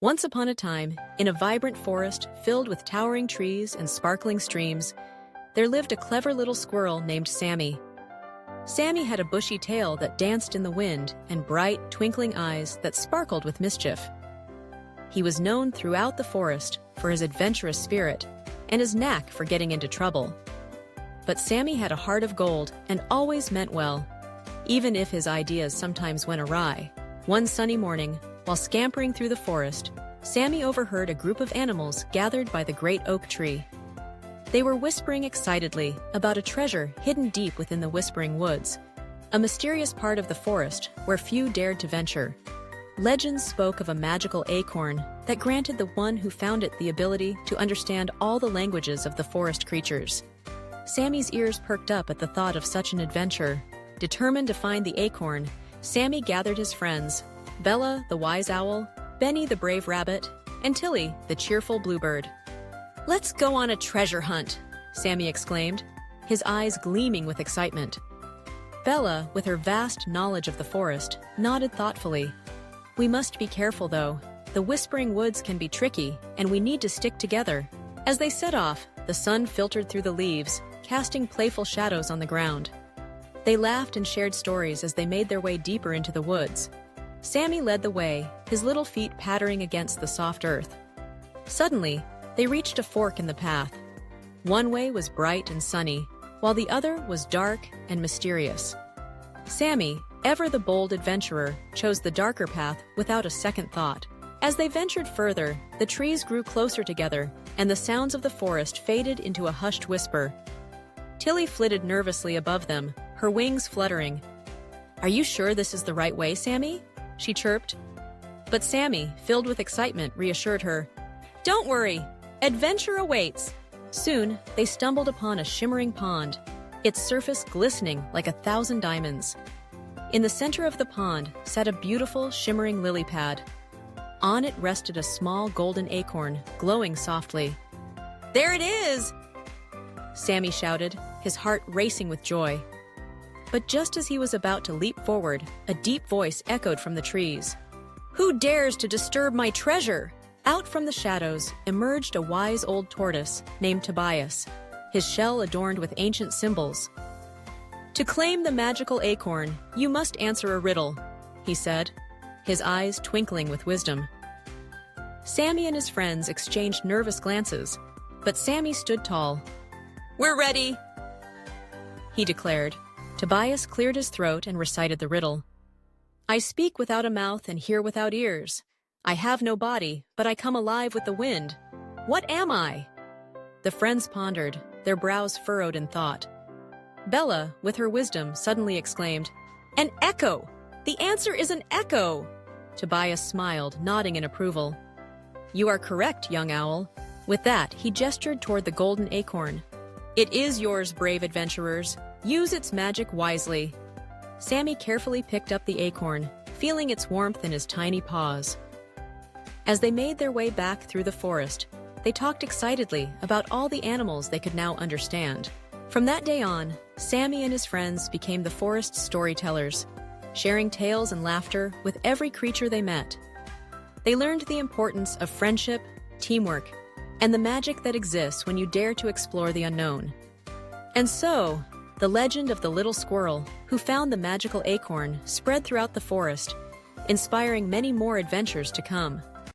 Once upon a time, in a vibrant forest filled with towering trees and sparkling streams, there lived a clever little squirrel named Sammy. Sammy had a bushy tail that danced in the wind and bright, twinkling eyes that sparkled with mischief. He was known throughout the forest for his adventurous spirit and his knack for getting into trouble. But Sammy had a heart of gold and always meant well, even if his ideas sometimes went awry. One sunny morning, while scampering through the forest, Sammy overheard a group of animals gathered by the great oak tree. They were whispering excitedly about a treasure hidden deep within the Whispering Woods, a mysterious part of the forest where few dared to venture. Legends spoke of a magical acorn that granted the one who found it the ability to understand all the languages of the forest creatures. Sammy's ears perked up at the thought of such an adventure. Determined to find the acorn, Sammy gathered his friends, Bella, the wise owl, Benny, the brave rabbit, and Tilly, the cheerful bluebird. "Let's go on a treasure hunt," Sammy exclaimed, his eyes gleaming with excitement. Bella, with her vast knowledge of the forest, nodded thoughtfully. "We must be careful, though. The Whispering Woods can be tricky, and we need to stick together." As they set off, the sun filtered through the leaves, casting playful shadows on the ground. They laughed and shared stories as they made their way deeper into the woods. Sammy led the way, his little feet pattering against the soft earth. Suddenly, they reached a fork in the path. One way was bright and sunny, while the other was dark and mysterious. Sammy, ever the bold adventurer, chose the darker path without a second thought. As they ventured further, the trees grew closer together, and the sounds of the forest faded into a hushed whisper. Tilly flitted nervously above them, her wings fluttering. "Are you sure this is the right way, Sammy?" she chirped. But Sammy, filled with excitement, reassured her. "Don't worry, adventure awaits." Soon, they stumbled upon a shimmering pond, its surface glistening like 1,000 diamonds. In the center of the pond sat a beautiful, shimmering lily pad. On it rested a small golden acorn, glowing softly. "There it is!" Sammy shouted, his heart racing with joy. But just as he was about to leap forward, a deep voice echoed from the trees. "Who dares to disturb my treasure?" Out from the shadows emerged a wise old tortoise named Tobias, his shell adorned with ancient symbols. "To claim the magical acorn, you must answer a riddle," he said, his eyes twinkling with wisdom. Sammy and his friends exchanged nervous glances, but Sammy stood tall. "We're ready," he declared. Tobias cleared his throat and recited the riddle. "I speak without a mouth and hear without ears. I have no body, but I come alive with the wind. What am I?" The friends pondered, their brows furrowed in thought. Bella, with her wisdom, suddenly exclaimed, "An echo! The answer is an echo!" Tobias smiled, nodding in approval. "You are correct, young owl." With that, he gestured toward the golden acorn. "It is yours, brave adventurers. Use its magic wisely." Sammy carefully picked up the acorn, feeling its warmth in his tiny paws. As they made their way back through the forest, they talked excitedly about all the animals they could now understand. From that day on, Sammy and his friends became the forest's storytellers, sharing tales and laughter with every creature they met. They learned the importance of friendship, teamwork, and the magic that exists when you dare to explore the unknown. And so, the legend of the little squirrel who found the magical acorn spread throughout the forest, inspiring many more adventures to come.